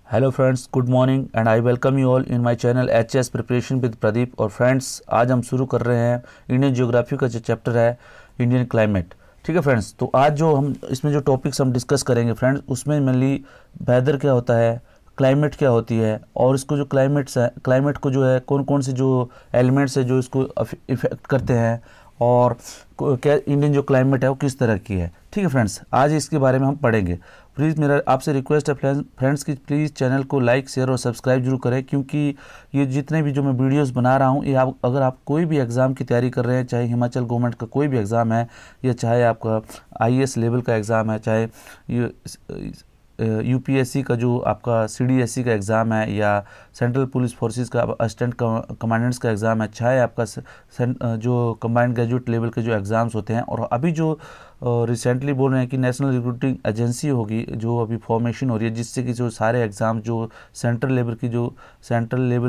Hello friends, good morning and I welcome you all in my channel HS preparation with Pradeep. और friends, आज हम शुरू कर रहे हैं इंडियन ज्योग्राफी का जो चैप्टर है इंडियन क्लाइमेट। ठीक है फ्रेंड्स, तो आज जो हम इसमें जो टॉपिक्स हम डिस्कस करेंगे फ्रेंड्स, उसमें मेनली वेदर क्या होता है, क्लाइमेट क्या होती है, और इसको जो क्लाइमेट को जो है कौन कौन से जो एलिमेंट्स है जो इसको इफेक्ट करते हैं, और क्या इंडियन जो क्लाइमेट है वो किस तरह की है। ठीक है फ्रेंड्स, आज इसके बारे में हम पढ़ेंगे। प्लीज़ मेरा आपसे रिक्वेस्ट है फ्रेंड्स कि प्लीज़ चैनल को लाइक, शेयर और सब्सक्राइब जरूर करें, क्योंकि ये जितने भी जो मैं वीडियोस बना रहा हूँ ये अगर आप कोई भी एग्ज़ाम की तैयारी कर रहे हैं, चाहे हिमाचल गवर्नमेंट का कोई भी एग्ज़ाम है, या चाहे आपका आईएएस लेवल का एग्ज़ाम है, चाहे ये यूपीएससी का जो आपका सीडीएससी का एग्ज़ाम है, या सेंट्रल पुलिस फोर्सेस का असिस्टेंट कमांडेंट्स का एग्ज़ाम है, चाहे आपका जो कंबाइंड ग्रेजुएट लेवल के जो एग्ज़ाम्स होते हैं, और अभी जो रिसेंटली बोल रहे हैं कि नेशनल रिक्रूटिंग एजेंसी होगी जो अभी फॉर्मेशन हो रही है, जिससे कि जो सारे एग्ज़ाम जो सेंट्रल लेवल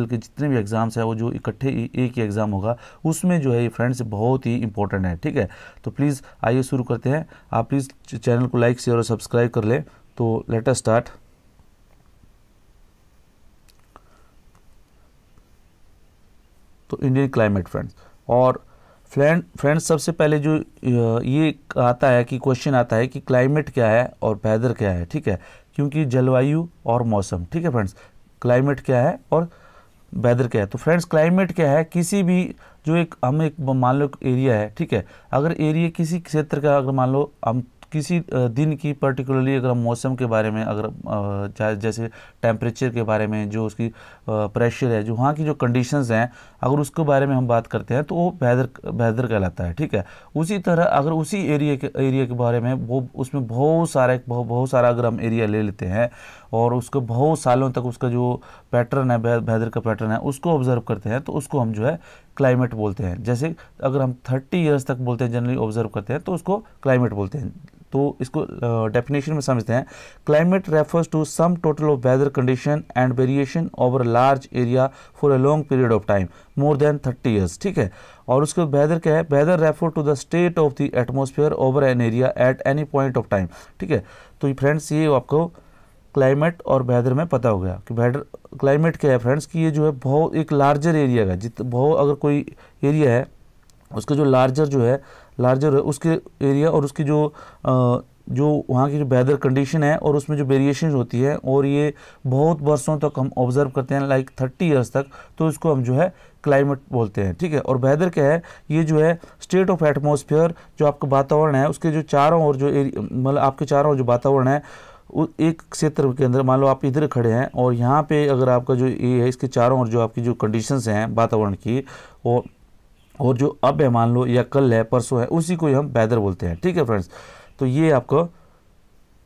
के जितने भी एग्ज़ाम्स हैं वो जो इकट्ठे एक ही एग्ज़ाम होगा, उसमें जो है ये फ्रेंड्स बहुत ही इंपॉर्टेंट है। ठीक है, तो प्लीज़ आइए शुरू करते हैं। आप प्लीज़ चैनल को लाइक, शेयर और सब्सक्राइब कर लें। तो लेट अस स्टार्ट। तो इंडियन क्लाइमेट फ्रेंड्स, और फ्रेंड्स सबसे पहले जो ये आता है कि क्वेश्चन आता है कि क्लाइमेट क्या है और वेदर क्या है। ठीक है, क्योंकि जलवायु और मौसम। ठीक है फ्रेंड्स, क्लाइमेट क्या है और वेदर क्या है। तो फ्रेंड्स, क्लाइमेट क्या है, किसी भी जो एक मान लो एरिया है। ठीक है, अगर एरिया किसी क्षेत्र का, अगर मान लो हम किसी दिन की पर्टिकुलरली अगर हम मौसम के बारे में, अगर जैसे टेम्परेचर के बारे में, जो उसकी प्रेशर है, जो वहाँ की जो कंडीशंस हैं, अगर उसके बारे में हम बात करते हैं तो वो वेदर कहलाता है। ठीक है, उसी तरह अगर उसी एरिया के बारे में वो उसमें बहुत सारा अगर हम एरिया ले लेते हैं और उसको बहुत सालों तक उसका जो पैटर्न है, वेदर का पैटर्न है, उसको ऑब्जर्व करते हैं, तो उसको हम जो है क्लाइमेट बोलते हैं। जैसे अगर हम 30 ईयर्स तक बोलते हैं, जनरली ऑब्जर्व करते हैं, तो उसको क्लाइमेट बोलते हैं। तो इसको डेफिनेशन में समझते हैं। Climate refers to sum total of weather condition and variation over large area for a long period of time more than 30 years. ठीक है, और उसके वेदर क्या है, weather refer to the state of the atmosphere over an area at any point of time. ठीक है, तो friends ये आपको क्लाइमेट और वेदर में पता हो गया कि वेदर क्लाइमेट क्या है फ्रेंड्स, कि ये जो है बहुत एक लार्जर एरिया का बहुत अगर कोई एरिया है उसका जो लार्जर है उसके एरिया और उसकी जो वहाँ की जो वेदर कंडीशन है और उसमें जो वेरिएशन होती है, और ये बहुत वर्षों तक हम ऑब्जर्व करते हैं, लाइक 30 ईयर्स तक, तो इसको हम जो है क्लाइमेट बोलते हैं। ठीक है, और वेदर क्या है, ये जो है स्टेट ऑफ एटमॉस्फेयर, जो आपका वातावरण है उसके जो चारों ओर जो मतलब आपके चारों ओर जो वातावरण है, एक क्षेत्र के अंदर मान लो आप इधर खड़े हैं और यहाँ पे अगर आपका जो ये है, इसके चारों ओर जो आपकी जो कंडीशंस हैं वातावरण की, और जो अब है मान लो, या कल है, परसों है, उसी को ही हम वेदर बोलते हैं। ठीक है फ्रेंड्स, तो ये आपको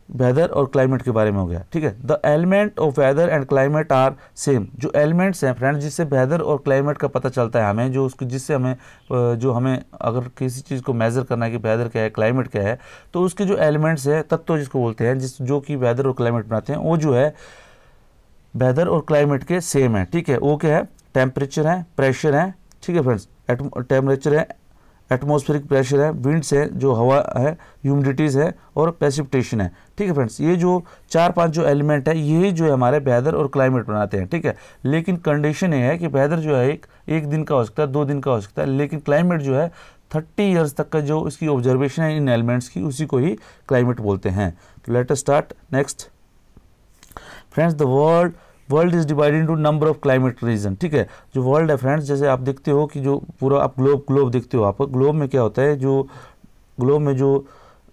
वेदर और क्लाइमेट के बारे में हो गया। ठीक है, the element of weather and climate are same. जो एलिमेंट्स हैं फ्रेंड्स, जिससे वेदर और क्लाइमेट का पता चलता है हमें, जिससे हमें अगर किसी चीज़ को मेजर करना है कि वेदर क्या है, क्लाइमेट क्या है, तो उसके जो एलिमेंट्स है, तत्व जिसको बोलते हैं, जो कि वेदर और क्लाइमेट बनाते हैं, वो जो है वेदर और क्लाइमेट के सेम है। ठीक है, वो क्या है, टेम्परेचर है, प्रेशर है। ठीक है फ्रेंड्स, टेम्परेचर है, एटमॉस्फेरिक प्रेशर है, विंड्स है, जो हवा है, ह्यूमिडिटीज़ है, और प्रेसिपिटेशन है। ठीक है फ्रेंड्स, ये जो 4-5 जो एलिमेंट है, यही जो है हमारे वेदर और क्लाइमेट बनाते हैं। ठीक है, लेकिन कंडीशन ये है कि वेदर जो है एक दिन का हो सकता है, 2 दिन का हो सकता है, लेकिन क्लाइमेट जो है 30 ईयर्स तक का जो इसकी ऑब्जर्वेशन है इन एलिमेंट्स की, उसी को ही क्लाइमेट बोलते हैं। तो let us start next friends. The world is divided into number of climate reason. ठीक है, जो वर्ल्ड है फ्रेंड्स, जैसे आप देखते हो कि जो पूरा आप ग्लोब देखते हो, आप ग्लोब में क्या होता है, जो ग्लोब में जो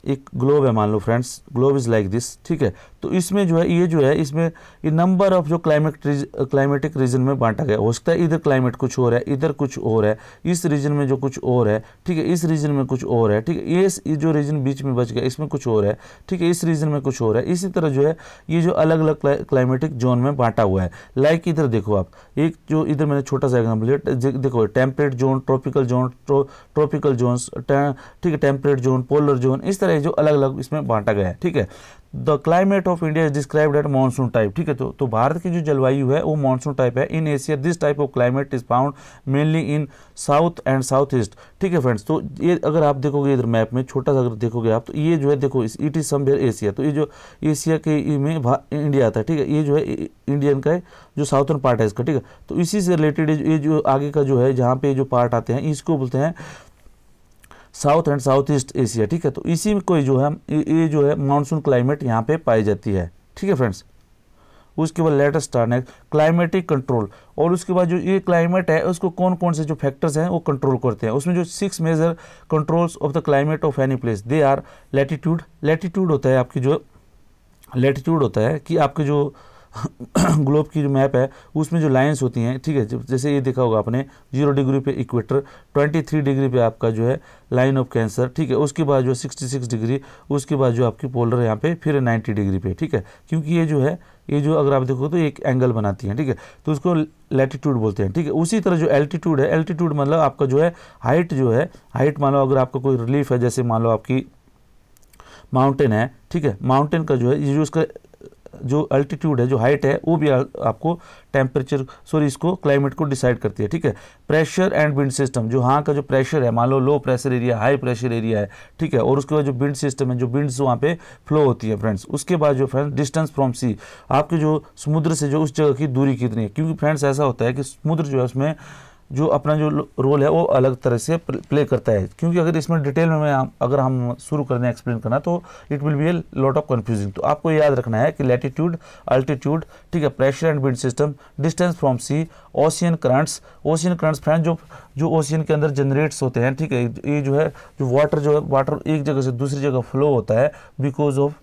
एक ग्लोब है, मान लो friends, globe is like this. ठीक है, तो इसमें जो है ये इसमें ये नंबर ऑफ जो क्लाइमेटिक रीजन में बांटा गया। हो सकता है इधर क्लाइमेट कुछ और है, इधर कुछ और है, इस रीजन में जो कुछ और है। ठीक है, इस रीजन में कुछ और है। ठीक है, ये जो रीजन बीच में बच गया, इसमें कुछ और है। ठीक है, इस रीजन में कुछ और है। इसी तरह जो है ये जो अलग अलग क्लाइमेटिक जोन में बांटा हुआ है। लाइक इधर देखो आप, एक जो इधर मैंने छोटा सा एग्जाम्पल लिया, देखो temperate zone, tropical zone, tropical zones, ठीक है, टेम्परेट जोन, पोलर जोन, इस तरह जो अलग अलग इसमें बांटा गया है। ठीक है, the climate of India is described at monsoon type, ठीक है। तो भारत की जो जलवायु है वो मानसून टाइप है। In Asia this type of climate is found mainly in south and south east, ठीक है फ्रेंड्स। तो ये अगर आप देखोगे इधर मैप में छोटा सा अगर देखोगे आप, तो ये जो है देखो इट इज समवेयर एशिया, तो ये जो एशिया के में इंडिया आता है, ठीक है। ये जो है इंडियन का जो साउथर्न पार्ट है इसका, ठीक है। तो इसी से रिलेटेड ये जो आगे का जो है जहाँ पे जो पार्ट आते हैं इसको बोलते हैं south and south east Asia, ठीक है। तो इसी में कोई जो है ये जो है मानसून क्लाइमेट यहाँ पे पाई जाती है, ठीक है फ्रेंड्स। उसके बाद लेटेस्ट स्टार्ट है क्लाइमेटिक कंट्रोल, और उसके बाद जो ये क्लाइमेट है उसको कौन कौन से जो फैक्टर्स हैं वो कंट्रोल करते हैं। उसमें जो 6 major controls of the climate of any place, they are latitude. Latitude होता है आपकी जो लैटिट्यूड होता है कि आपके जो ग्लोब की जो मैप है उसमें जो लाइंस होती हैं, ठीक है। जैसे ये देखा होगा आपने 0 डिग्री पे इक्वेटर, 23 डिग्री पे आपका जो है लाइन ऑफ कैंसर, ठीक है। उसके बाद जो 66 डिग्री, उसके बाद जो आपकी पोलर यहाँ पे फिर 90 डिग्री पे, ठीक है। क्योंकि ये जो है ये जो अगर आप देखो तो एक एंगल बनाती हैं, ठीक है। तो उसको लैटिट्यूड बोलते हैं, ठीक है। उसी तरह जो एल्टीट्यूड है, एल्टीट्यूड मतलब आपका जो है हाइट, जो है हाइट मान लो अगर आपका कोई रिलीफ है, जैसे मान लो आपकी माउंटेन है, ठीक है। माउंटेन का जो है ये जो उसका जो अल्टीट्यूड है, जो हाइट है, वो भी आपको टेम्परेचर इसको क्लाइमेट को डिसाइड करती है, ठीक है। प्रेशर एंड विंड सिस्टम, जो वहाँ का जो प्रेशर है, मान लो low pressure area, high pressure area है, ठीक है। और उसके बाद जो विंड सिस्टम है, जो विंड्स वहाँ पे फ्लो होती है फ्रेंड्स। उसके बाद जो फ्रेंड्स डिस्टेंस फ्रॉम सी, आपके जो समुद्र से जो उस जगह की दूरी कितनी है, क्योंकि फ्रेंड्स ऐसा होता है कि समुद्र जो है उसमें जो अपना जो रोल है वो अलग तरह से प्ले करता है। क्योंकि अगर इसमें डिटेल में अगर हम शुरू कर दें एक्सप्लेन करना तो it will B a lot of confusing. तो आपको याद रखना है कि लैटिट्यूड, अल्टीट्यूड, ठीक है, pressure and wind system, distance from sea, ocean currents. Ocean currents friend जो ओशियन के अंदर जनरेट्स होते हैं, ठीक है। ये जो है जो वाटर एक जगह से दूसरी जगह फ्लो होता है बिकॉज ऑफ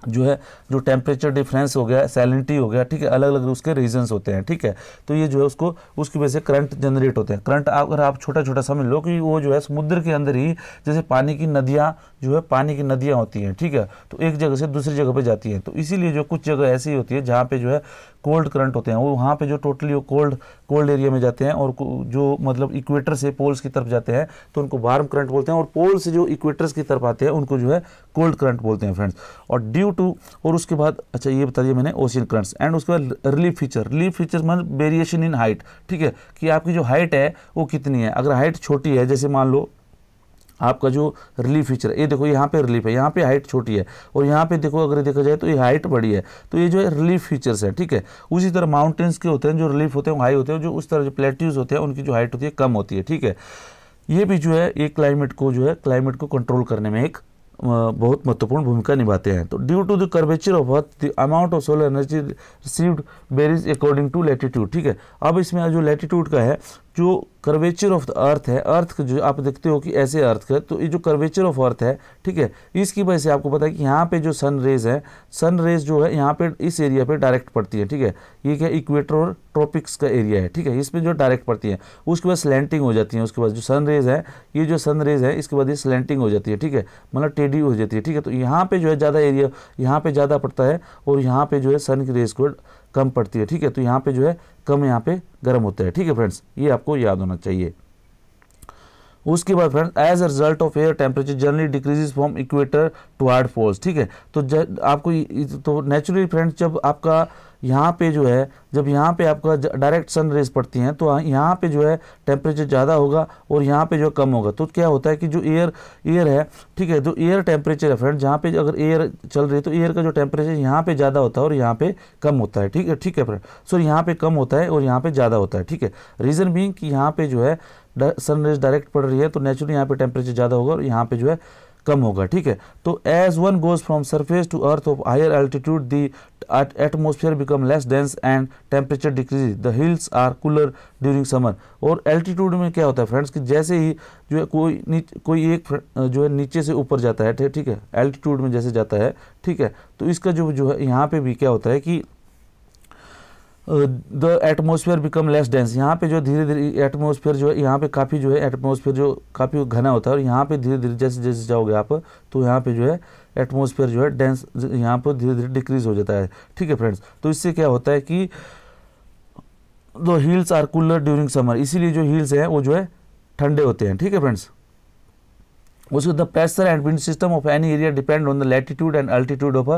जो टेम्परेचर डिफरेंस हो गया, सैलिनिटी हो गया, ठीक है। अलग अलग उसके रीजंस होते हैं, ठीक है। तो ये जो है उसको उसकी वजह से करंट जनरेट होते हैं। करंट अगर आप छोटा छोटा समझ लो कि वो जो है समुद्र के अंदर ही जैसे पानी की नदियाँ होती हैं, ठीक है। तो एक जगह से दूसरी जगह पे जाती हैं। तो इसीलिए जो कुछ जगह ऐसी होती है जहाँ पे जो है कोल्ड करंट होते हैं, वो वहाँ पे जो टोटली कोल्ड एरिया में जाते हैं, और जो मतलब इक्वेटर से पोल्स की तरफ जाते हैं तो उनको वार्म करंट बोलते हैं, और पोल से जो इक्वेटर्स की तरफ आते हैं उनको जो है कोल्ड करंट बोलते हैं फ्रेंड्स। और ड्यू टू, और उसके बाद अच्छा ये बता दिया मैंने ओशियन करंट्स। एंड उसके बाद रिलीफ फीचर मतलब वेरिएशन इन हाइट, ठीक है, कि आपकी जो हाइट है वो कितनी है। अगर हाइट छोटी है, जैसे मान लो आपका जो रिलीफ फीचर है, ये देखो यहाँ पे रिलीफ है, यहाँ पे हाइट छोटी है, और यहाँ पे देखो अगर देखा जाए तो ये हाइट बड़ी है, तो ये जो है रिलीफ फीचर्स है, ठीक है। उसी तरह माउंटेन्स के होते हैं जो रिलीफ होते हैं हाई होते हैं, जो उस तरह जो प्लेट्यूज होते हैं उनकी जो हाइट होती है कम होती है, ठीक है। ये भी जो है ये क्लाइमेट को कंट्रोल करने में एक बहुत महत्वपूर्ण भूमिका निभाते हैं। तो due to the curvature of earth the amount of solar energy received varies according to latitude, ठीक है। अब इसमें जो लैटिट्यूड का है, जो कर्वेचर ऑफ द अर्थ है, अर्थ का जो आप देखते हो कि ऐसे अर्थ का, तो ये जो कर्वेचर ऑफ अर्थ है, ठीक है, इसकी वजह से आपको पता है कि यहाँ पे जो सन रेज जो है यहाँ पे इस एरिया पे डायरेक्ट पड़ती है, ठीक है। ये क्या इक्वेटर और ट्रॉपिक्स का एरिया है, ठीक है, इसमें जो डायरेक्ट पड़ती है, उसके बाद स्लैंटिंग हो जाती है। उसके बाद जो सन रेज है, ये जो सन रेज है इसके बाद ये स्लैंटिंग हो जाती है, ठीक है, मतलब टेढ़ी हो जाती है, ठीक है। तो यहाँ पे जो है ज़्यादा एरिया यहाँ पे ज़्यादा पड़ता है, और यहाँ पे जो है सन की रेज को कम पड़ती है, ठीक है। तो यहाँ पे जो है कम यहाँ पे गर्म होता है, ठीक है फ्रेंड्स, ये आपको याद होना चाहिए। उसके बाद friends as a result of air temperature generally decreases from equator toward poles, ठीक है। तो आपको तो नेचुरली फ्रेंड्स जब आपका यहाँ पे जो है, जब यहाँ पे आपका डायरेक्ट सन रेज पड़ती हैं तो यहाँ पे जो है टेम्परेचर ज़्यादा होगा और यहाँ पे जो कम होगा। तो क्या होता है कि जो एयर है, ठीक है, जो एयर टेम्परेचर है फ्रेंड, जहाँ पे अगर एयर चल रही है तो एयर का जो टेम्परेचर यहाँ पे ज़्यादा होता है और यहाँ पे कम होता है, ठीक है फ्रेंड। सो यहाँ पे कम होता है और यहाँ पे ज़्यादा होता है, ठीक है। रीज़न बीइंग कि यहाँ पे जो है सन रेज डायरेक्ट पड़ रही है तो नेचुरली यहाँ पे टेम्परेचर ज़्यादा होगा और यहाँ पे जो है कम होगा, ठीक है। तो as one goes from surface to earth of higher altitude the atmosphere become less dense and temperature decrease, the hills are cooler during summer. और एल्टीट्यूड में क्या होता है फ्रेंड्स कि जैसे ही जो है कोई एक जो है नीचे से ऊपर जाता है, ठीक है, एल्टीट्यूड में जैसे जाता है, ठीक है, तो इसका जो है यहाँ पे भी क्या होता है कि the atmosphere become less dense, यहाँ पे जो धीरे धीरे एटमोसफियर जो है यहाँ पे काफ़ी जो है एटमोसफियर जो काफ़ी घना होता है, और यहाँ पे धीरे धीरे जैसे जैसे जाओगे आप तो यहाँ पे जो है एटमोसफियर जो है डेंस यहाँ पर धीरे धीरे डिक्रीज हो जाता है, ठीक है फ्रेंड्स। तो इससे क्या होता है कि the hills are cooler during summer, इसीलिए जो हिल्स हैं वो जो है ठंडे होते हैं, ठीक है फ्रेंड्स। उसके the pressure and wind system of any area depend on the latitude and altitude of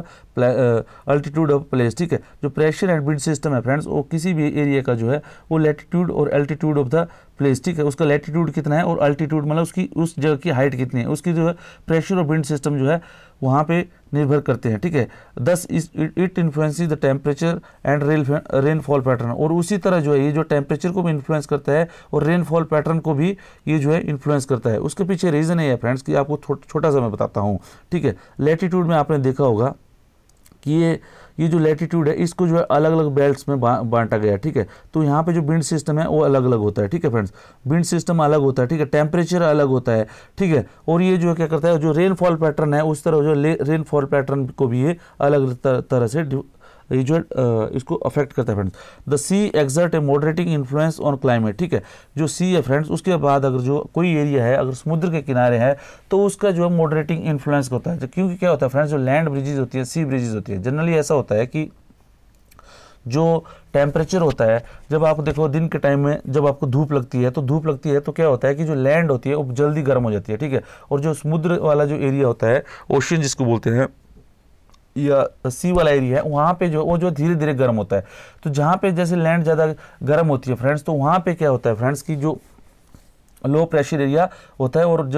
altitude of place, ठीक है। जो प्रेशर एंड विंड सिस्टम है फ्रेंड्स, वो किसी भी एरिया का जो है वो लैटिट्यूड और अल्टीट्यूड ऑफ द प्लेस, ठीक है, उसका लैटिट्यूड कितना है और अल्टीट्यूड मतलब उसकी उस जगह की हाइट कितनी है, उसकी जो है प्रेशर और विंड सिस्टम जो है वहाँ पे निर्भर करते हैं, ठीक है। Thus it influences the temperature and rainfall pattern, और उसी तरह जो है ये जो टेम्परेचर को भी इन्फ्लुएंस करता है और रेनफॉल पैटर्न को भी ये जो है इन्फ्लुएंस करता है। उसके पीछे रीज़न है फ्रेंड्स कि आपको छोटा सा मैं बताता हूँ, ठीक है। लैटिट्यूड में आपने देखा होगा कि ये जो लैटिट्यूड है इसको जो है अलग अलग बेल्ट्स में बांटा गया है, ठीक है। तो यहाँ पे जो विंड सिस्टम है वो अलग अलग होता है, ठीक है फ्रेंड्स, विंड सिस्टम अलग होता है, ठीक है, टेम्परेचर अलग होता है, ठीक है। और ये जो है क्या करता है, जो रेनफॉल पैटर्न है उस तरह जो रेनफॉल पैटर्न को भी ये अलग तरह से ये जो इसको अफेक्ट करता है friends. The sea exert a moderating influence on climate, ठीक है। जो सी है फ्रेंड्स, उसके बाद अगर जो कोई एरिया है अगर समुद्र के किनारे है तो उसका जो है मॉडरेटिंग इन्फ्लुएंस होता है, क्योंकि क्या होता है फ्रेंड्स, जो लैंड ब्रिजेज होती है, सी ब्रिजेज होती है, जनरली ऐसा होता है कि जो टेम्परेचर होता है, जब आप देखो दिन के टाइम में जब आपको धूप लगती है तो क्या होता है कि जो लैंड होती है वो जल्दी गर्म हो जाती है, ठीक है। और जो समुद्र वाला जो एरिया होता है, ओशियन जिसको बोलते हैं या सी वाला एरिया है, वहाँ पे जो वो जो धीरे धीरे गर्म होता है। तो जहाँ पे जैसे लैंड ज़्यादा गर्म होती है फ्रेंड्स, तो वहाँ पे क्या होता है फ्रेंड्स कि जो लो प्रेशर एरिया होता है और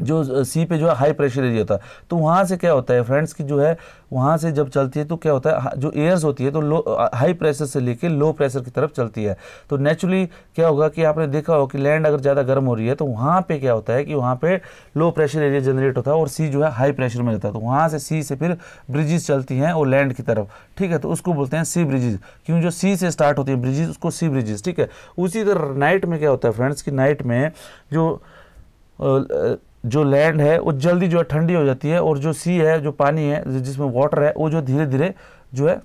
जो सी पे जो है हाई प्रेशर एरिया होता है, तो वहाँ से क्या होता है फ्रेंड्स कि जो है वहाँ से जब चलती है तो क्या होता है, जो एयर्स होती है तो लो हाई प्रेशर से लेके लो प्रेशर की तरफ चलती है। तो नेचुरली क्या होगा कि आपने देखा हो कि लैंड अगर ज़्यादा गर्म हो रही है तो वहाँ पे क्या होता है कि वहाँ पे लो प्रेशर एरिया जनरेट होता है और सी जो है हाई प्रेशर में रहता है। तो वहाँ से सी से फिर ब्रिजेस चलती हैं और लैंड की तरफ, ठीक है। तो उसको बोलते हैं सी ब्रिजेस, क्योंकि जो सी से स्टार्ट होती है ब्रिजेस उसको सी ब्रिजेस, ठीक है। उसी तरह नाइट में क्या होता है फ्रेंड्स कि नाइट में जो लैंड है वो जल्दी जो है ठंडी हो जाती है और जो सी है, जो पानी है जिसमें वाटर है, वो जो धीरे धीरे जो है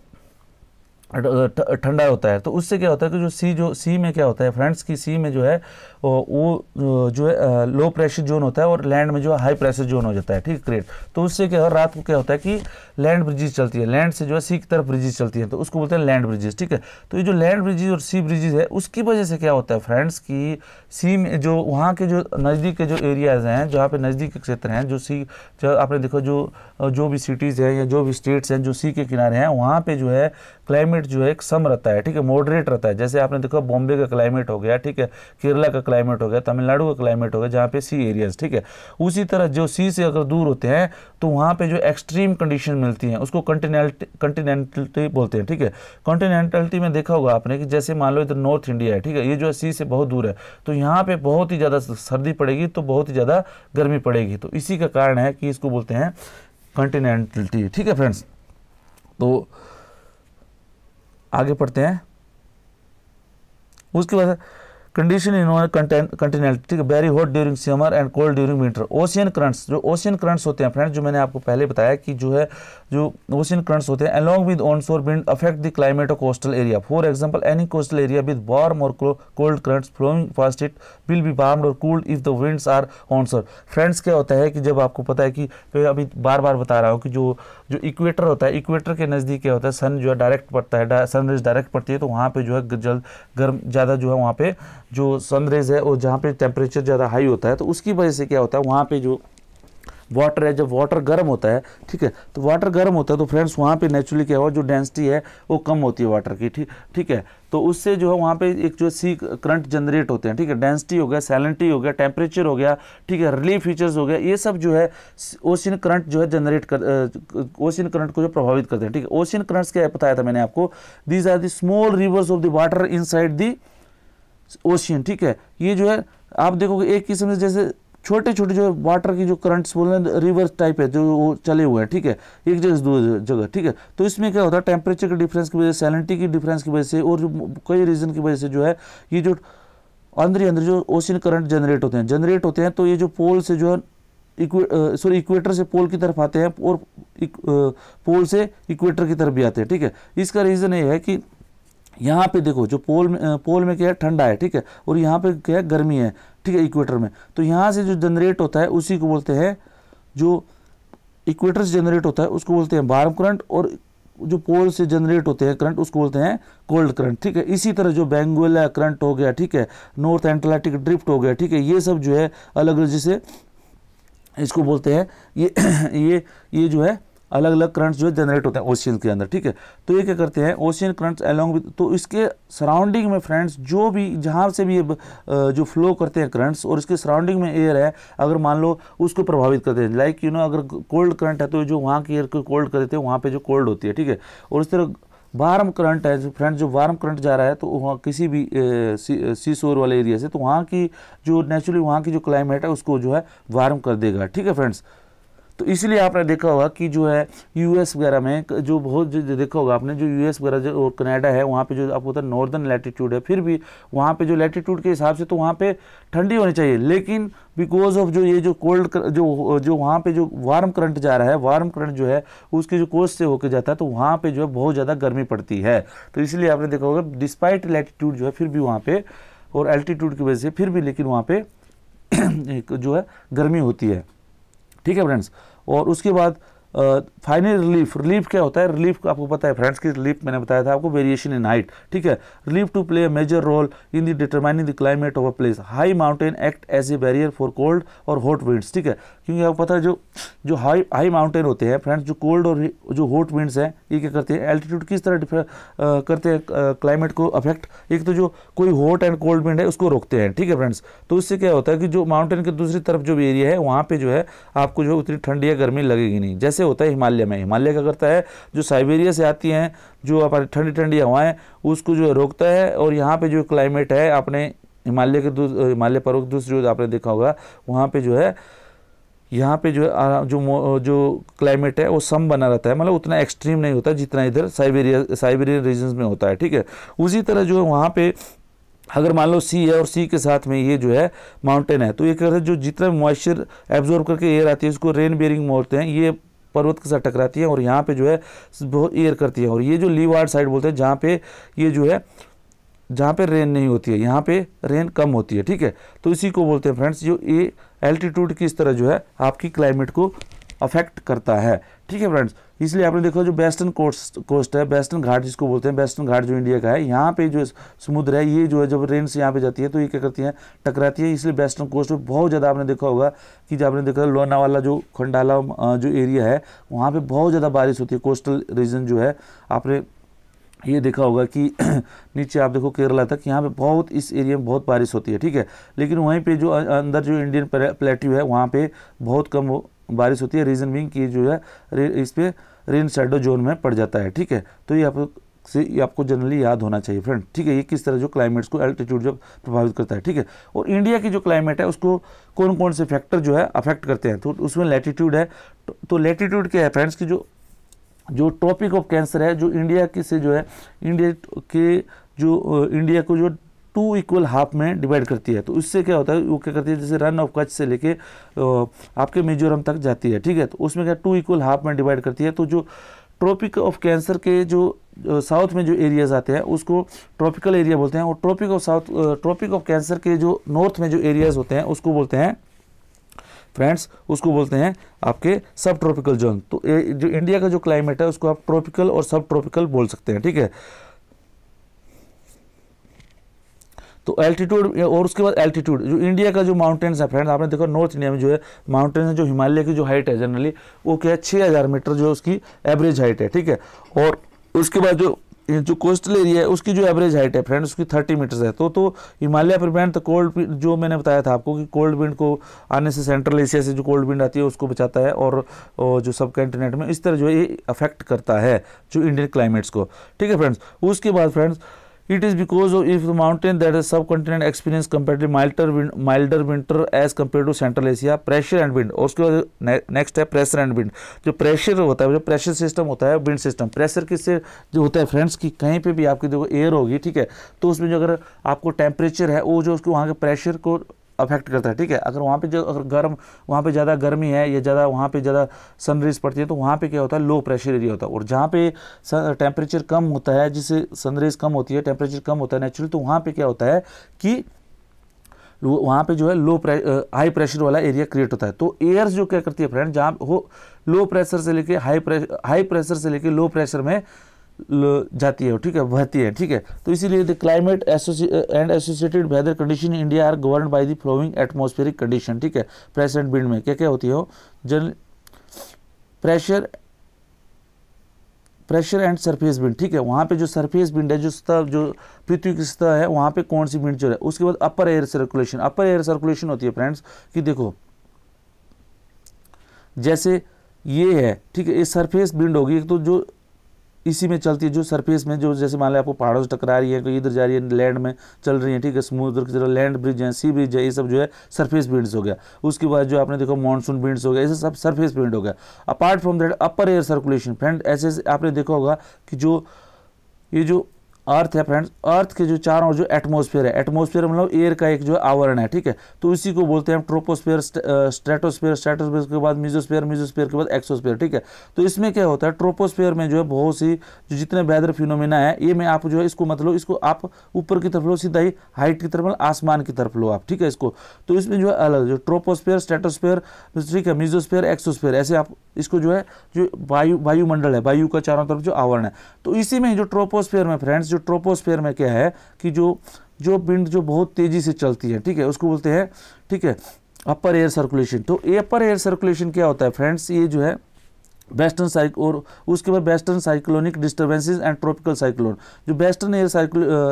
ठंडा होता है। तो उससे क्या होता है कि जो सी में क्या होता है फ्रेंड्स की सी में जो है वो जो है लो प्रेशर जोन होता है और लैंड में जो है हाई प्रेशर जोन हो जाता है, ठीक है, क्रिएट। तो उससे क्या है रात को क्या होता है कि लैंड ब्रिजेस चलती है, लैंड से जो है सी की तरफ ब्रिजेस चलती है, तो उसको बोलते हैं लैंड ब्रिजेस, ठीक है। तो ये जो लैंड ब्रिजेस और सी ब्रिजेस है उसकी वजह से क्या होता है फ्रेंड्स की सी में जो वहाँ के जो नज़दीक के जो एरियाज़ हैं, जहाँ पे नज़दीक के क्षेत्र हैं, जो आपने देखो जो भी सिटीज़ हैं या जो भी स्टेट्स हैं जो सी के किनारे हैं, वहाँ पे जो है क्लाइमेट जो है एक सम रहता है, ठीक है, मॉडरेट रहता है। जैसे आपने देखो बॉम्बे का क्लाइमेट हो गया, ठीक है, केरला का क्लाइमेट हो गया, तमिलनाडु का क्लाइमेट हो गया, जहाँ पे सी एरियाज, ठीक है। उसी तरह जो सी से अगर दूर होते हैं तो वहाँ पे जो एक्सट्रीम कंडीशन मिलती हैं उसको कॉन्टिनेंटलिटी बोलते हैं, ठीक है। कॉन्टिनेंटलिटी में देखा होगा आपने कि जैसे मान लो इधर नॉर्थ इंडिया है, ठीक है, ये जो है सी से बहुत दूर है, तो यहाँ पे बहुत ही ज़्यादा सर्दी पड़ेगी तो बहुत ही ज़्यादा गर्मी पड़ेगी। तो इसी का कारण है कि इसको बोलते हैं कॉन्टिनेंटलिटी, ठीक है फ्रेंड्स। तो आगे पढ़ते हैं। उसके बाद कंडीशन इन कंटिनेंटल, ठीक है, very hot during summer and cold during winter. Ocean currents, जो ओशियन करंट्स होते हैं फ्रेंड्स, जो मैंने आपको पहले बताया कि जो है जो ओशियन करंट्स होते हैं along with onshore wind affect the climate of coastal area. For example any coastal area with warm or cold currents flowing fast it will be warmed or cooled if the winds are onshore. Friends क्या होता है कि जब आपको पता है कि अभी बार बार बता रहा हूँ कि जो इक्वेटर होता है, इक्वेटर के नज़दीक क्या होता है सन जो है डायरेक्ट पड़ता है, सनरेज डायरेक्ट पड़ती है, तो वहाँ पे जो है गर्म ज़्यादा जो है वहाँ पे जो सनरेज है और जहाँ पे टेम्परेचर ज़्यादा हाई होता है तो उसकी वजह से क्या होता है वहाँ पे जो वाटर है, जब वाटर गर्म होता है, ठीक है, तो वाटर गर्म होता है तो फ्रेंड्स वहाँ पे नेचुरली क्या हुआ जो डेंसिटी है वो कम होती है वाटर की, ठीक है। तो उससे जो है वहाँ पे एक जो सी करंट जनरेट होते हैं, ठीक है, डेंसिटी हो गया, सैलिनिटी हो गया, टेम्परेचर हो गया, ठीक है, रिलीफ फीचर्स हो गया, ये सब जो है ओशियन करंट जो है जनरेट कर ओशियन करंट को जो प्रभावित करते हैं, ठीक है। ओशियन करंट्स क्या बताया था मैंने आपको, these are the small rivers of the water inside the ocean, ठीक है। ये जो है आप देखोगे एक किस्म से जैसे छोटे छोटे जो वाटर की जो करंट्स बोल रहे हैं रिवर्स टाइप है जो वो चले हुए हैं, ठीक है, एक जगह से दूसरी जगह, ठीक है। तो इसमें क्या होता है टेम्परेचर के डिफरेंस की वजह से, सैलिनिटी की डिफरेंस की वजह से और कई रीजन की वजह से जो है ये जो अंदर जो ओशियन करंट जनरेट होते हैं तो ये जो पोल से जो है इक्वेटर से पोल की तरफ आते हैं और पोल से इक्वेटर की तरफ भी आते हैं, ठीक है। इसका रीज़न ये है कि यहाँ पे देखो जो पोल में क्या है ठंडा है, ठीक है, और यहाँ पे क्या है गर्मी है, ठीक है, इक्वेटर में। तो यहाँ से जो जनरेट होता है उसी को बोलते हैं, जो इक्वेटर से जनरेट होता है उसको बोलते हैं वार्म करंट, और जो पोल से जनरेट होते हैं करंट उसको बोलते हैं कोल्ड करंट, ठीक है। इसी तरह जो बेंगुएला करंट हो गया, ठीक है, नॉर्थ एटलांटिक ड्रिफ्ट हो गया, ठीक है, ये सब जो है अलग अलग जैसे इसको बोलते हैं ये ये जो है अलग अलग करंट्स जो जनरेट होते हैं ओशियन के अंदर, ठीक है। तो ये क्या करते हैं, ओशियन करंट्स अलोंग विद, तो इसके सराउंडिंग में फ्रेंड्स जो भी जहाँ से भी ये जो फ्लो करते हैं करंट्स, और इसके सराउंडिंग में एयर है, अगर मान लो उसको प्रभावित करते हैं, लाइक अगर कोल्ड करंट है तो जो वहाँ की एयर को कोल्ड कर देते हैं, वहाँ पे जो कोल्ड होती है, ठीक है। और इस तरह वार्म करंट है फ्रेंड्स, जो वार्म करंट जा रहा है तो वहाँ किसी भी सी शोर वाले एरिया से, तो वहाँ की जो नेचुरली वहाँ की जो क्लाइमेट है उसको जो है वार्म कर देगा, ठीक है फ्रेंड्स। तो इसलिए आपने देखा होगा कि जो है यूएस वगैरह में जो बहुत जो देखा होगा आपने, जो यूएस वगैरह जो और कनाडा है, वहाँ पे जो आपको होता है नॉर्दर्न लैटिट्यूड है, फिर भी वहाँ पे जो लैटिट्यूड के हिसाब से तो वहाँ पे ठंडी होनी चाहिए, लेकिन बिकॉज ऑफ जो ये जो कोल्ड जो वहाँ पे जो वार्म करंट जा रहा है, वार्म करंट जो है उसके जो कोस्ट से होकर जाता है, तो वहाँ पे जो है बहुत ज़्यादा गर्मी पड़ती है। तो इसलिए आपने देखा होगा डिस्पाइट लैटिट्यूड जो है फिर भी वहाँ पे, और एल्टीट्यूड की वजह से फिर भी, लेकिन वहाँ पे एक जो है गर्मी होती है, ठीक है फ्रेंड्स। और उसके बाद फाइनल रिलीफ क्या होता है, रिलीफ आपको पता है फ्रेंड्स कि रिलीफ मैंने बताया था आपको, वेरिएशन इन हाइट, ठीक है। Relief to play a major role in the determining the climate of a place, high mountain act as a barrier for cold और हॉट विंड्स, ठीक है। क्योंकि आपको पता है जो हाई माउंटेन होते हैं फ्रेंड्स, जो कोल्ड और जो हॉट विंड्स हैं, ये क्या करते हैं, एल्टीट्यूड किस तरह करते हैं क्लाइमेट को अफेक्ट, एक तो जो कोई हॉट एंड कोल्ड विंड है उसको रोकते हैं, ठीक है फ्रेंड्स। तो इससे क्या होता है कि जो माउंटेन के दूसरी तरफ जो भी एरिया है वहाँ पे जो है आपको जो उतनी ठंडी या गर्मी लगेगी नहीं, जैसे होता है हिमालय में। हिमालय क्या करता है, जो साइबेरिया से आती हैं जो हमारी ठंडी ठंडी हवाएं, उसको जो रोकता है, और यहाँ पे जो क्लाइमेट है आपने हिमालय के हिमालय पर्वत दूसरी ओर आपने देखा होगा, वहाँ पे जो है यहाँ पे जो है जो क्लाइमेट है वो सम बना रहता है, मतलब उतना एक्सट्रीम नहीं होता जितना इधर साइबेरियन रीजन्स में होता है, ठीक है। उसी तरह जो है वहाँ पे अगर मान लो सी है और सी के साथ में ये जो है माउंटेन है, तो ये कहते हैं जो जितना मॉइस्चर एब्जॉर्ब करके एयर आती है उसको रेन बेयरिंग बोलते हैं, ये पर्वत के साथ टकराती है और यहाँ पे जो है बहुत एयर करती है। और ये जो लीवार्ड साइड बोलते हैं, जहाँ पे ये जो है जहाँ पे रेन नहीं होती है, यहाँ पे रेन कम होती है, ठीक है। तो इसी को बोलते हैं फ्रेंड्स, जो ये एल्टीट्यूड की इस तरह जो है आपकी क्लाइमेट को अफेक्ट करता है, ठीक है फ्रेंड्स। इसलिए आपने देखो जो वेस्टर्न कोस्ट है, वेस्टर्न घाट जिसको बोलते हैं, वेस्टर्न घाट जो इंडिया का है, यहाँ पे जो समुद्र है, ये जो है जब रेन से यहाँ पे जाती है तो ये क्या करती है, टकराती है। इसलिए वेस्टर्न कोस्ट में बहुत ज़्यादा आपने देखा होगा कि जब आपने देखा लोनावाला जो खंडाला जो एरिया है, वहाँ पे बहुत ज़्यादा बारिश होती है। कोस्टल रीजन जो है आपने ये देखा होगा कि नीचे आप देखो केरला तक, यहाँ पे बहुत इस एरिया में बहुत बारिश होती है, ठीक है। लेकिन वहीं पे जो अंदर जो इंडियन प्लेट्यू है वहाँ पे बहुत कम बारिश होती है, रीज़न बीइंग कि जो है इस पे रेन शैडो जोन में पड़ जाता है, ठीक है। तो ये आपको जनरली याद होना चाहिए फ्रेंड, ठीक है। ये किस तरह जो क्लाइमेट्स को एल्टीट्यूड जब प्रभावित करता है, ठीक है। और इंडिया की जो क्लाइमेट है उसको कौन कौन से फैक्टर जो है अफेक्ट करते हैं, तो उसमें लैटीट्यूड है। तो लैटीट्यूड क्या है फ्रेंड्स की जो टॉपिक ऑफ कैंसर है, जो इंडिया के से जो है इंडिया को जो 2 इक्वल हाफ में डिवाइड करती है। तो उससे क्या होता है, वो क्या करती है, जैसे रन ऑफ कच्छ से लेके आपके मिजोरम तक जाती है, ठीक है। तो उसमें क्या 2 इक्वल हाफ में डिवाइड करती है। तो जो ट्रॉपिक ऑफ कैंसर के जो साउथ में जो एरियाज आते हैं उसको ट्रॉपिकल एरिया बोलते हैं, और ट्रॉपिक ऑफ कैंसर के जो नॉर्थ में जो एरियाज होते हैं उसको बोलते हैं फ्रेंड्स, उसको बोलते हैं आपके सब ट्रॉपिकल जोन। तो जो इंडिया का जो क्लाइमेट है उसको आप ट्रॉपिकल और सब ट्रॉपिकल बोल सकते हैं, ठीक है। तो एल्टीट्यूड, और उसके बाद एल्टीट्यूड, जो इंडिया का जो माउंटेन्स है फ्रेंड्स, आपने देखा नॉर्थ इंडिया में जो है माउंटेन्स है, जो हिमालय की जो हाइट है जनरली वो क्या है 6000 मीटर जो उसकी एवरेज हाइट है, ठीक है। और उसके बाद जो कोस्टल एरिया है उसकी जो एवरेज हाइट है फ्रेंड्स उसकी 30 मीटर्स है। तो हिमालय प्रिवेंट द कोल्ड, जो मैंने बताया था आपको कि कोल्ड विंड को आने से, सेंट्रल एशिया से जो कोल्ड विंड आती है उसको बचाता है, और जो सब कॉन्टिनेंट में इस तरह जो है ये अफेक्ट करता है जो इंडियन क्लाइमेट्स को, ठीक है फ्रेंड्स। उसके बाद friends it is because of if the mountain that is subcontinent experience comparatively milder winter as compare to central Asia, pressure and wind. और उसके बाद नेक्स्ट है प्रेशर एंड विंड। जो प्रेशर होता है, जो प्रेशर सिस्टम होता है, विंड सिस्टम। प्रेशर किससे जो होता है फ्रेंड्स कि कहीं पे भी आपकी देखो एयर होगी, ठीक है, तो उसमें जो अगर आपको टेम्परेचर है वो जो उसको वहाँ के प्रेशर को अफेक्ट करता है, ठीक है। अगर वहाँ पे जो अगर वहाँ पे ज़्यादा गर्मी है या ज़्यादा वहाँ पे ज़्यादा सनरेज पड़ती है तो वहाँ पे क्या होता है, लो प्रेशर एरिया होता है। और जहाँ पे टेम्परेचर कम होता है, जिससे सनरेज कम होती है, टेम्परेचर कम होता है नेचुरली, तो वहाँ पे क्या होता है कि वहाँ पे जो है हाई प्रेशर वाला एरिया क्रिएट होता है। तो एयर जो क्या करती है फ्रेंड, जहाँ हो लो प्रेशर से लेके हाई प्रेशर से लेके लो प्रेशर में जाती है, ठीक है, बहती है, ठीक है। तो इसीलिए the climate and associated weather condition in India are govern by the flowing atmospheric condition, ठीक है। प्रेशर एंड विंड में क्या क्या होती है वो, general pressure and surface wind, ठीक है। वहाँ पे जो सरफेस विंड है, जो सतह, जो पृथ्वी की सतह है, वहाँ पे कौन सी विंड चल रही है। उसके बाद अपर एयर सर्कुलेशन, अपर एयर सर्कुलेशन होती है फ्रेंड्स कि देखो जैसे ये है, ठीक है, ये सरफेस विंड होगी तो जो इसी में चलती है, जो सरफेस में जो जैसे मान लो आपको पहाड़ों से टकरा रही है, कोई इधर जा रही है, लैंड में चल रही है, ठीक है, समुद्र की तरह लैंड ब्रिज है, सी ब्रिज है, ये सब जो है सरफेस विंड्स हो गया। उसके बाद जो आपने देखा मानसून विंड्स हो गया, ये सब सरफेस विंड हो गया। Apart from that upper air circulation friend, ऐसे आपने देखा होगा कि जो ये जो अर्थ है फ्रेंड्स, अर्थ के जो चारों ओर जो एटमॉस्फेयर है, एटमॉस्फेयर मतलब एयर का एक जो आवरण है, ठीक है। तो इसी को बोलते हैं हम ट्रोपोस्फेयर, स्ट्रेटोस्फेयर, स्ट्रेटोस्फेयर के बाद मिजोस्फेयर, मिजोस्फेयर के बाद एक्सोस्फेयर, ठीक है। तो इसमें क्या होता है, ट्रोपोस्फेयर में जो है बहुत सी जो जितने वेदर फिनोमिना है, ये में आप जो है इसको मतलब इसको आप ऊपर की तरफ लो, सीधा ही हाइट की तरफ, आसमान की तरफ लो आप, ठीक है इसको। तो इसमें जो है अलग जो ट्रोपोस्फेयर, स्ट्रेटोस्फेयर, ठीक है, मिजोस्फेयर, एक्सोस्फेयर, ऐसे आप इसको जो है जो वायुमंडल है, वायु का चारों तरफ जो आवरण है। तो इसी में जो ट्रोपोस्फेयर में फ्रेंड्स, जो ट्रोपोस्फेयर में क्या है कि जो विंड जो बहुत तेजी से चलती है, ठीक है, उसको बोलते हैं, ठीक है, अपर एयर सर्कुलेशन। तो अपर एयर सर्कुलेशन क्या होता है फ्रेंड्स, ये जो है वेस्टर्न और उसके बाद western cyclonic disturbances and tropical cyclone. जो वेस्टर्न एयर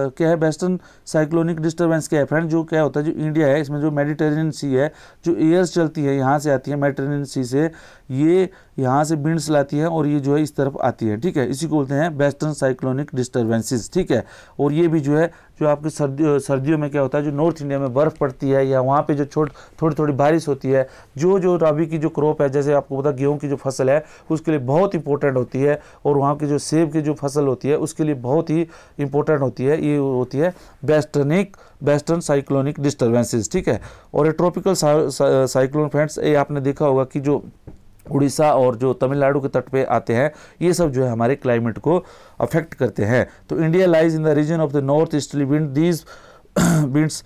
क्या है, वेस्टर्न साइक्लोनिक डिस्टर्बेंस क्या है फ्रेंड, जो क्या होता है, जो इंडिया है इसमें जो मेडिटेरेनियन सी है, जो एयर्स चलती है यहाँ से आती है मेडिटेरेनियन सी से, ये यहाँ से विंड्स लाती है और ये जो है इस तरफ आती है, ठीक है। इसी को बोलते हैं वेस्टर्न साइक्लोनिक डिस्टर्बेंसेस, ठीक है। और ये भी जो है जो आपके सर्दियों में क्या होता है, जो नॉर्थ इंडिया में बर्फ़ पड़ती है या वहाँ पे जो थोड़ी थोड़ी बारिश होती है, जो रबी की जो क्रॉप है, जैसे आपको पता गेहूँ की जो फसल है उसके लिए बहुत इंपॉर्टेंट होती है, और वहाँ की जो सेब की जो फसल होती है उसके लिए बहुत ही इंपॉर्टेंट होती है, ये होती है वेस्टर्न साइक्लोनिक डिस्टर्बेंसेस, ठीक है। और ये ट्रॉपिकल साइक्लोन फ्रेंड्स, ये आपने देखा होगा कि जो उड़ीसा और जो तमिलनाडु के तट पे आते हैं, ये सब जो है हमारे क्लाइमेट को अफेक्ट करते हैं। तो India lies in the region of the north easterly wind, these winds,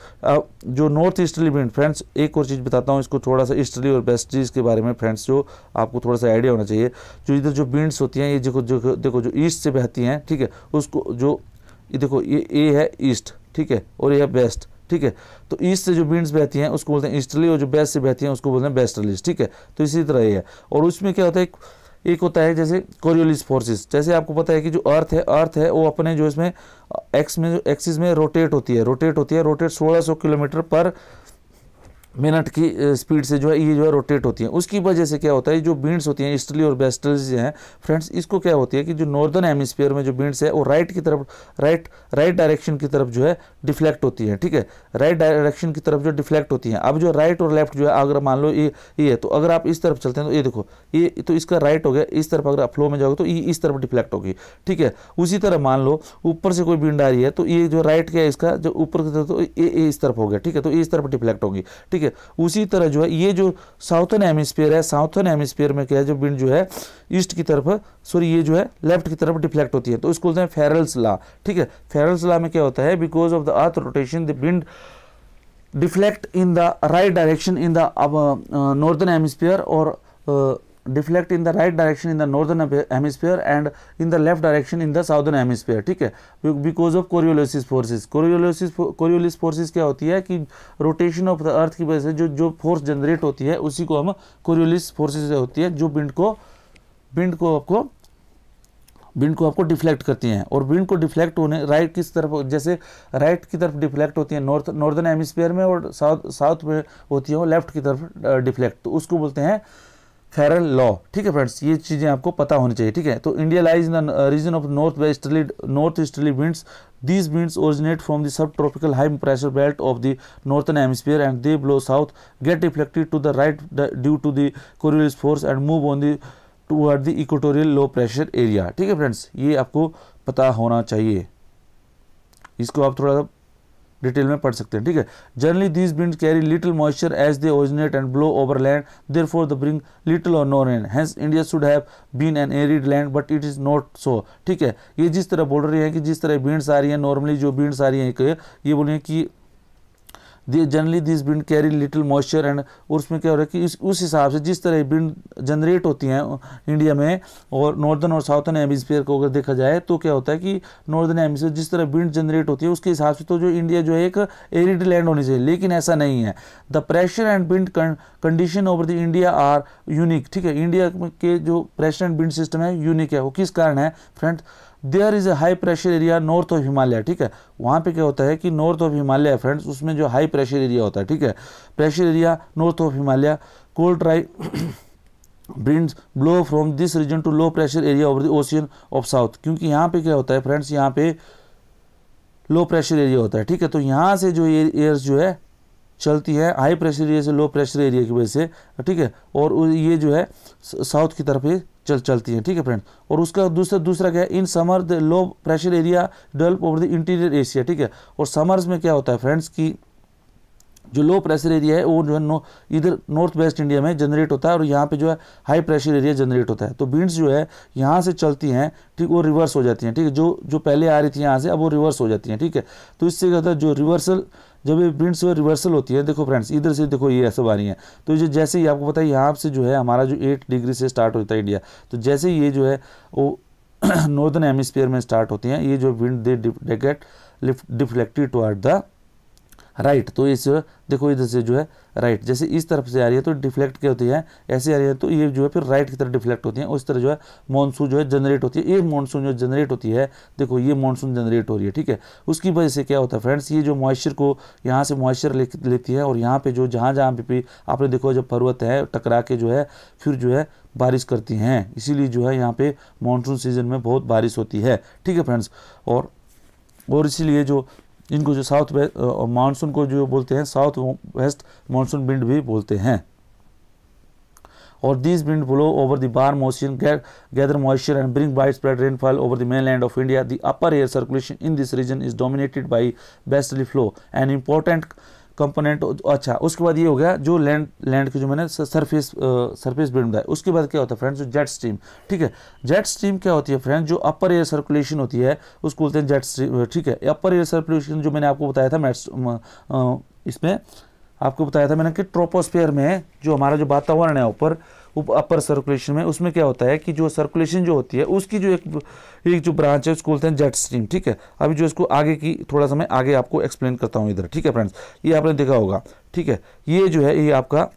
जो नॉर्थ ईस्टर्ली विंड फ्रेंड्स, एक और चीज़ बताता हूँ इसको थोड़ा सा ईस्टर्ली और वेस्टर्लीज के बारे में फ्रेंड्स, जो आपको थोड़ा सा आइडिया होना चाहिए। जो इधर जो विंड्स होती हैं, ये देखो जो ईस्ट से बहती हैं, ठीक है, उसको जो ये देखो ये है ईस्ट, ठीक है, और ये है वेस्ट, ठीक है। तो ईस्ट से जो विंड्स बहती हैं उसको बोलते हैं ईस्टर्ली, और जो वेस्ट से बहती हैं उसको बोलते हैं वेस्टर्लीज, ठीक है। तो इसी तरह ये है। और उसमें क्या होता है, एक होता है जैसे कोरियोलिस फोर्सेस, जैसे आपको पता है कि जो अर्थ है वो अपने जो इसमें एक्सिस में रोटेट होती है, रोटेट 1600 किलोमीटर पर मिनट की स्पीड से जो है ये जो है रोटेट होती है। उसकी वजह से क्या होता है, जो विंड्स होती हैं ईस्टर्ली और वेस्टर्ली हैं फ्रेंड्स, इसको क्या होती है कि जो नॉर्दर्न हेमिस्फीयर में जो विंड्स है वो राइट की तरफ, राइट डायरेक्शन की तरफ जो है डिफ्लेक्ट होती है, ठीक है, राइट डायरेक्शन की तरफ जो डिफ्लेक्ट होती है। अब जो राइट और लेफ्ट जो है, अगर मान लो ये है, तो अगर आप इस तरफ चलते हैं तो ये देखो, ये तो इसका राइट हो गया, इस तरफ अगर आप फ्लो में जाओगे तो ये इस तरफ डिफ्लेक्ट होगी, ठीक है। उसी तरह मान लो ऊपर से कोई विंड आ रही है, तो ये जो राइट क्या है इसका, जो ऊपर की तरफ, तो ये इस तरफ हो गया, ठीक है, तो ये इस तरफ डिफ्लेक्ट होगी, ठीक है। उसी तरह जो है ये जो साउथर्न हेमिस्फीयर है, साउथर्न हेमिस्फीयर में क्या है, जो विंड जो है ईस्ट की तरफ, सॉरी ये जो है लेफ्ट की तरफ डिफ्लेक्ट होती है, तो इसको बोलते हैं फेरल्स लॉ, ठीक है। फेरल्स लॉ में क्या होता है, because of the earth rotation the wind deflect in the right direction in the northern hemisphere, और deflect in the right direction in the northern hemisphere and in the left direction in the southern hemisphere, ठीक है, because of Coriolis forces. Coriolis forces क्या होती है कि rotation of the अर्थ की वजह से जो फोर्स जनरेट होती है उसी को हम कोरियोलिस फोर्सेस होती है, जो विंड को आपको डिफ्लेक्ट करती हैं। और विंड को डिफ्लेक्ट होने राइट किस तरफ, जैसे राइट की तरफ डिफ्लेक्ट होती है नॉर्दर्न हेमिस्फीयर में, और साउथ में होती है वो लेफ्ट की तरफ डिफ्लेक्ट, तो उसको बोलते हैं फेरल लॉ, ठीक है फ्रेंड्स। ये चीज़ें आपको पता होनी चाहिए, ठीक है। तो India lies in the region of north easterly winds, these winds originate from the subtropical high pressure belt of the northern hemisphere and they blow south, get deflected to the right due to the Coriolis force and move on the toward the equatorial low pressure area, ठीक है friends, ये आपको पता होना चाहिए। इसको आप थोड़ा डिटेल में पढ़ सकते हैं, ठीक है। Generally these winds carry little moisture as they originate and blow over land, therefore they bring little or no rain, hence India should have been an arid land but it is not so, ठीक है। ये जिस तरह बोल रही है कि जिस तरह विंड्स आ रही है, नॉर्मली जो विंड्स आ रही है, ये बोल रही है कि generally this wind carry little moisture and, और उसमें क्या हो रहा है कि उस हिसाब से जिस तरह विंड जनरेट होती हैं इंडिया में और नॉर्दर्न और साउथर्न हेमिस्फीयर को अगर देखा जाए तो क्या होता है कि नॉर्दर्न हेमिस्फीयर जिस तरह विंड जनरेट होती है उसके हिसाब से तो जो इंडिया जो है एक एरिड लैंड होनी चाहिए, लेकिन ऐसा नहीं है। The pressure and wind condition over the India are unique, ठीक है, इंडिया के जो प्रेशर एंड विंड सिस्टम है यूनिक है। वो किस कारण है friends? There is a high pressure area north of Himalaya, ठीक है, वहाँ पे क्या होता है कि नॉर्थ ऑफ हिमालय फ्रेंड्स, उसमें जो हाई प्रेशर एरिया होता है, ठीक है, pressure area north of Himalaya, cold dry winds blow from this region to low pressure area over the ocean of south, क्योंकि यहाँ पे क्या होता है फ्रेंड्स, यहाँ पे लो प्रेशर एरिया होता है, ठीक है, तो यहाँ से जो एयर्स जो है चलती है हाई प्रेशर एरिया से लो प्रेशर एरिया की वजह से, ठीक है, और ये जो है साउथ की तरफ ही चलती है, ठीक है फ्रेंड्स। और उसका दूसरा क्या है, in summer the low pressure area develop over the interior Asia, ठीक है, और समर्स में क्या होता है फ्रेंड्स की जो लो प्रेशर एरिया है वो जो है इधर नॉर्थ वेस्ट इंडिया में जनरेट होता है और यहाँ पे जो है हाई प्रेशर एरिया जनरेट होता है। तो विंड्स जो है यहाँ से चलती हैं, ठीक, वो रिवर्स हो जाती हैं, ठीक है, जो पहले आ रही थी यहाँ से अब वो रिवर्स हो जाती हैं, ठीक है। तो इससे क्या होता है, जो रिवर्सल, जब ये विंड्स रिवर्सल होती है, देखो फ्रेंड्स इधर से देखो ये ऐसे आ रही है, तो जो जैसे ही आपको पता है यहाँ से जो है हमारा जो 8 डिग्री से स्टार्ट होता है इंडिया, तो जैसे ये जो है वो नॉर्दर्न हेमिस्फीयर में स्टार्ट होती हैं, ये जो wind they get deflected toward the right. तो इस देखो इधर से जो है राइट, जैसे इस तरफ से आ रही है तो डिफ्लेक्ट क्या होती है, ऐसे आ रही है तो ये जो है फिर राइट की तरफ डिफ्लेक्ट होती है, उस तरह जो है मानसून जो है जनरेट होती है। ये मानसून जो जनरेट होती है, देखो ये मानसून जनरेट हो रही है, ठीक है, उसकी वजह से क्या होता है फ्रेंड्स, ये जो मॉइस्चर को यहाँ से मॉइस्चर लेती है और यहाँ पे जो जहाँ पे भी आपने देखो जब पर्वत है टकरा के जो है फिर जो है बारिश करती हैं, इसीलिए जो है यहाँ पे मानसून सीजन में बहुत बारिश होती है, ठीक है फ्रेंड्स। और इसीलिए जो इनको जो साउथ वेस्ट मानसून को जो बोलते हैं साउथ वेस्ट मानसून विंड भी बोलते हैं। और these wind blow over the warm ocean, gather moisture and bring widespread rainfall over the mainland of India. The upper air circulation in this region is dominated by westerly flow, an important component. अच्छा, उसके बाद ये हो गया जो land की जो मैंने सरफेस विंड बताया। उसके बाद क्या होता है फ्रेंड्स, जो जेट स्ट्रीम, ठीक है, जेट स्ट्रीम क्या होती है फ्रेंड्स, जो अपर एयर सर्कुलेशन होती है उसको बोलते हैं जेट स्ट्रीम, ठीक है। अपर एयर सर्कुलेशन जो मैंने आपको बताया था इसमें आपको बताया था मैंने कि ट्रोपोस्फेयर में जो हमारा जो वातावरण है ऊपर अपर सर्कुलेशन में, उसमें क्या होता है कि जो सर्कुलेशन जो होती है उसकी जो एक जो ब्रांच है उसको बोलते हैं जेट स्ट्रीम, ठीक है। अभी जो इसको आगे की थोड़ा सा मैं आगे आपको एक्सप्लेन करता हूँ इधर, ठीक है फ्रेंड्स। ये आपने देखा होगा, ठीक है, ये जो है ये आपका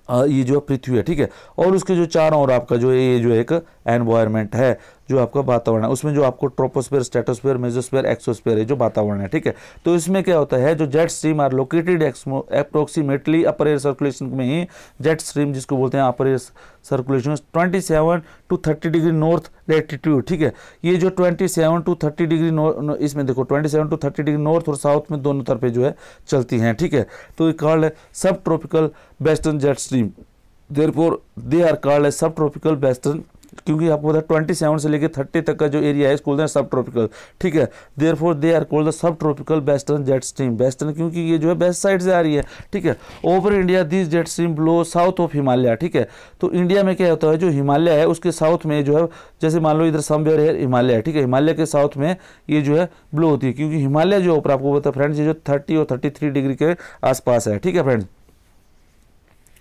ये जो पृथ्वी है, ठीक है, और उसके जो चारों ओर आपका जो ये जो एक एनवायरनमेंट है जो आपका वातावरण है, उसमें जो आपको ट्रोपोस्फेयर, स्ट्रेटोस्फेयर, मेसोस्फेयर, एक्सोस्फेयर है जो वातावरण है, ठीक है। तो इसमें क्या होता है, जो jet stream are located approximately upper air circulation में ही जेट स्ट्रीम जिसको बोलते हैं upper air circulation 27 to 30 degree north latitude, ठीक है। ये जो 27 to 30 डिग्री इसमें देखो 27 to 30 डिग्री नॉर्थ और साउथ में दोनों तरफे जो है चलती हैं, ठीक है। तो ये कॉल्ड है sub tropical western jet stream, therefore they are called sub tropical western, क्योंकि आपको पता है 27 से लेकर 30 तक का जो एरिया है इसको बोलते हैं सब ट्रॉपिकल, ठीक है। Therefore they are called the sub tropical western jet stream, western क्योंकि ये जो है वेस्ट साइड से आ रही है, ठीक है। Over India this jet stream blow south of Himalaya, ठीक है। तो इंडिया में क्या होता है, जो हिमालय है उसके साउथ में जो है, जैसे मान लो इधर समवेयर है हिमालय है, ठीक है, हिमालय के साउथ में ये जो है ब्लो होती है, क्योंकि हिमालय जो ऊपर आपको पता है फ्रेंड्स ये जो 30 और 33 डिग्री के आसपास है, ठीक है फ्रेंड्स,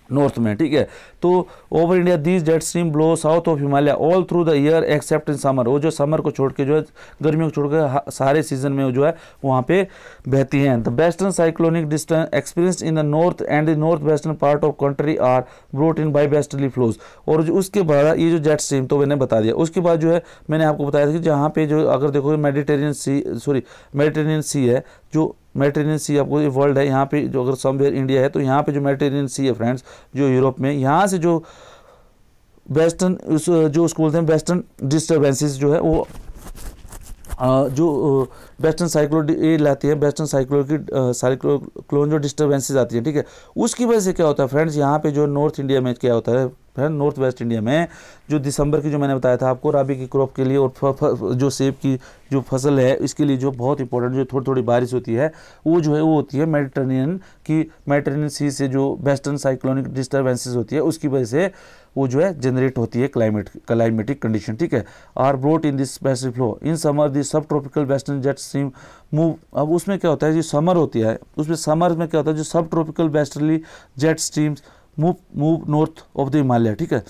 नॉर्थ में, ठीक है। तो over India these jet stream blow south of Himalaya all through the year accept in summer, वो जो समर को छोड़ के जो है गर्मियों को छोड़ के सारे सीजन में जो है वहाँ पे बहती हैं। The western cyclonic disturbance experienced in the north and the north western part of country are brought in by westerly flows. और जो उसके बाद ये जो जेट स्ट्रीम तो मैंने बता दिया, उसके बाद जो है मैंने आपको बताया था कि जहाँ पे जो अगर देखो मेडिटेरियन सी है, जो मेडिटेरियन सी आपको ये वर्ल्ड है, यहाँ पे जो अगर समवेयर इंडिया है तो यहाँ पे जो मेडिटेरियन सी है फ्रेंड्स जो यूरोप में, यहाँ से जो वेस्टर्न जो उसको बोलते हैं वेस्टर्न डिस्टर्बेंसेस जो है वो जो वेस्टर्न साइक्लोन ये लाती है, वेस्टर्न साइक्लोन जो डिस्टर्बेंसेस आती है, ठीक है। उसकी वजह से क्या होता है फ्रेंड्स, यहाँ पे जो नॉर्थ इंडिया में क्या होता है फ्रेंड, नॉर्थ वेस्ट इंडिया में जो दिसंबर की जो मैंने बताया था आपको राबी की क्रॉप के लिए और जो सेब की जो फसल है इसके लिए जो बहुत इंपॉर्टेंट जो थोड़ी थोड़ी बारिश होती है वो जो है वो होती है मेडिटेरेनियन सी से जो वेस्टर्न साइक्लोनिक डिस्टर्बेंसेस होती है उसकी वजह से वो जो है जनरेट होती है क्लाइमेटिक कंडीशन, ठीक है। Are brought in this western flow in summer this सब tropical western jet stream move. अब उसमें क्या होता है, जो समर होती है उसमें समर में क्या होता है, जो subtropical westerly jet streams move north of the Himalaya, ठीक है,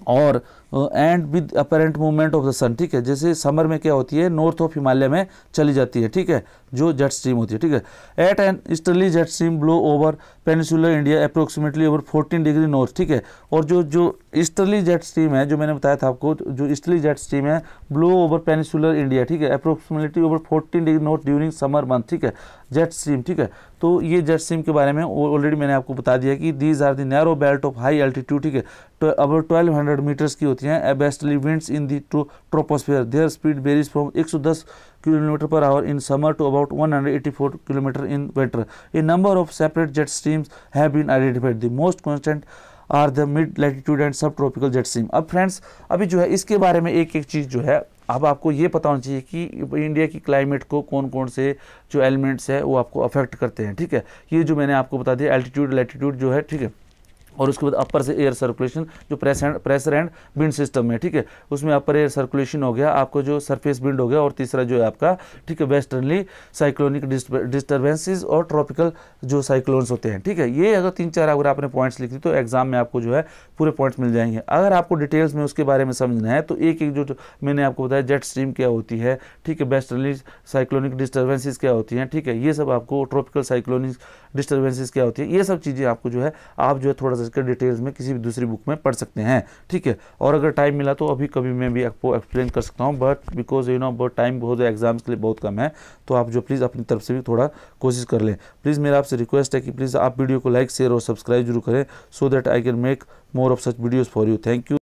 और and with apparent movement of the sun, ठीक है। जैसे समर में क्या होती है, नॉर्थ ऑफ हिमालय में चली जाती है, ठीक है, जो जेट स्ट्रीम होती है, ठीक है। At an easterly jet stream blow over peninsular India approximately over 14 degree north, ठीक है। और जो ईस्टर्ली जेट स्ट्रीम है, जो मैंने बताया था आपको, जो ईस्टर्ली जेट स्ट्रीम है ब्लो ओवर पेनिसुलर इंडिया, ठीक है, approximately over 14 degree north during summer month, ठीक है, जेट स्ट्रीम, ठीक है। तो ये जेट स्ट्रीम के बारे में ऑलरेडी मैंने आपको बता दिया कि these are the narrow belt of high altitude, ठीक है, अबाउट 1200 मीटर्स की होती हैं। Westerly winds in the troposphere, their speed varies from 110 kilometer per hour in summer to about 184 kilometer in winter. A number of separate jet streams have been identified. The most constant are the mid latitude and subtropical jet stream. अब friends, अभी जो है इसके बारे में एक एक चीज़ जो है अब आपको ये पता होना चाहिए कि इंडिया की क्लाइमेट को कौन कौन से जो एलिमेंट्स है वो आपको अफेक्ट करते हैं, ठीक है। ये जो मैंने आपको बता दिया, एल्टीट्यूड लैटिट्यूड जो है, ठीक है, और उसके बाद अपर से एयर सर्कुलेशन जो प्रेशर एंड विंड सिस्टम है, ठीक है, उसमें अपर एयर सर्कुलेशन हो गया, आपको जो सरफेस विंड हो गया, और तीसरा जो है आपका, ठीक है, वेस्टर्नली साइक्लोनिक डिस्टर्बेंसेस और ट्रॉपिकल जो साइक्लोन्स होते हैं, ठीक है। ये अगर 3-4 अगर आपने पॉइंट्स लिख दी तो एग्जाम में आपको जो है पूरे पॉइंट्स मिल जाएंगे। अगर आपको डिटेल्स में उसके बारे में समझना है तो एक एक जो मैंने आपको बताया, जेट स्ट्रीम क्या होती है, ठीक है, वेस्टर्नली साइक्लोनिक डिस्टर्बेंसेस क्या होती हैं, ठीक है, ये सब आपको, ट्रॉपिकल साइक्लोनिक डिस्टर्बेंसेस क्या होती है, ये सब चीज़ें आपको जो है आप जो है थोड़ा सा इसके डिटेल्स में किसी भी दूसरी बुक में पढ़ सकते हैं, ठीक है। और अगर टाइम मिला तो अभी कभी मैं भी आपको एक्सप्लेन कर सकता हूँ, बट बिकॉज बहुत टाइम बहुत एग्जाम्स के लिए बहुत कम है, तो आप जो प्लीज़ अपनी तरफ से भी थोड़ा कोशिश कर लें। प्लीज़ मेरा आपसे रिक्वेस्ट है कि प्लीज़ आप वीडियो को लाइक शेयर और सब्सक्राइब जरूर करें, so that I can make more of such videos for you. Thank you.